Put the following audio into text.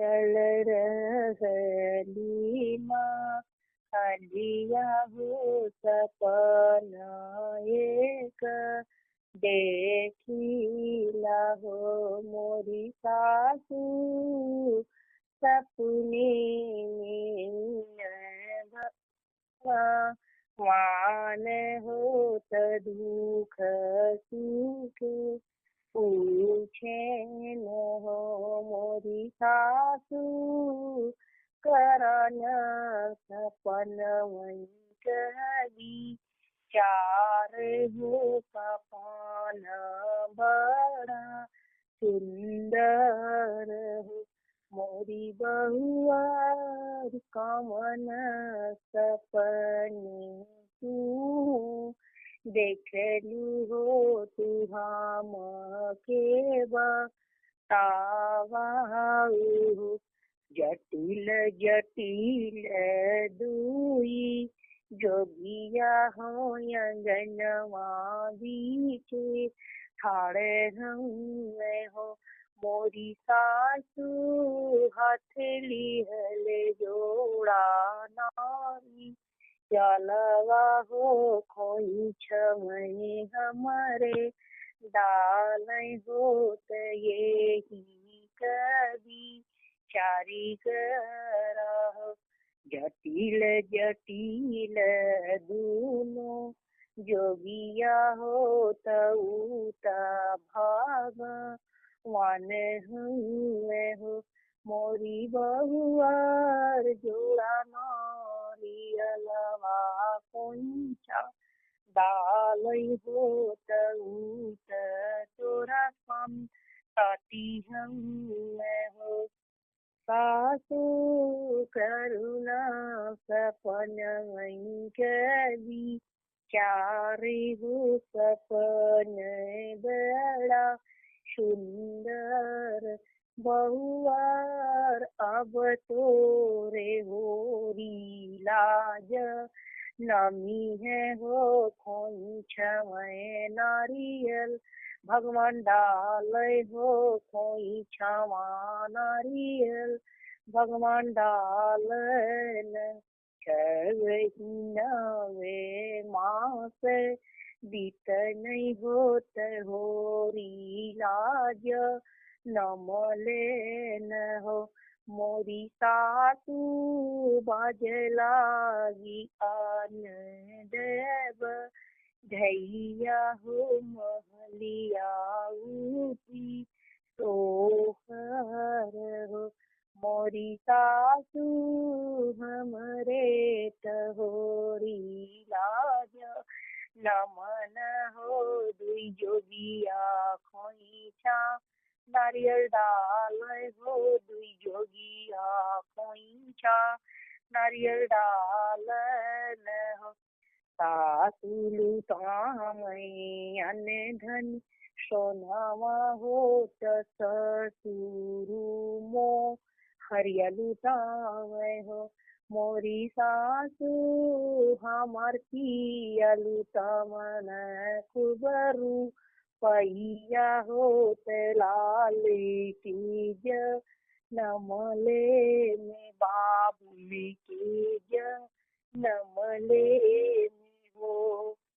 चल रहली माँ हलिया हो सपना एक देखिला हो मोरी सासू सपने में वान होत दुख सुख पूछे न हो मोरी सासू करन सपन वही चार हो सपन बड़ा सुंदर हो मोरी बहुआर कमन सपने तू देखलू हो तू हम के बतावाऊ जटिल जटिल दुई जोगिया हो अंगनवा बीचे ठाड़े हमें हो मोरी सासू हथेली हले जोड़ा नारी चलवा हो खोई छमई हमारे डाल होत ये ही कभी चारी गरा जटिल जटिल दूनो जोगिया होत उता भाग वन हुए हो मोरी बहुआर जोड़ा नारियलवा कोंचा डाल होत उत तोरा कम ताती हमें हो सासू करुणा सपन कभी चारी हो सपन बड़ा सुंदर बहुआर अब तोरे होरी लाज नमी है हो खोई छमय नारियल भगवान डाल हो खोई छवा नारियल भगवान डाल वे मास बीत नहीं होत होरी लाज नमले न हो मोरी सासू बाजलागी आन देव धैया हो महलिया उठी सोहर हो मोरी सासू हमरे तहोरी लाज नमन हो दुई जोगिया खोईछा नारियल डाल हो दुई जोगिया खोईछा नारियल डाल न हो सासू लुटामई अने धन सोनावा होत ससुरु मो हरिया लुटावे हो मोरी सासू हमार पिया लुटावन कुबरू पैया होत लाली तीज नमले में बाबुली तीज नमले में हो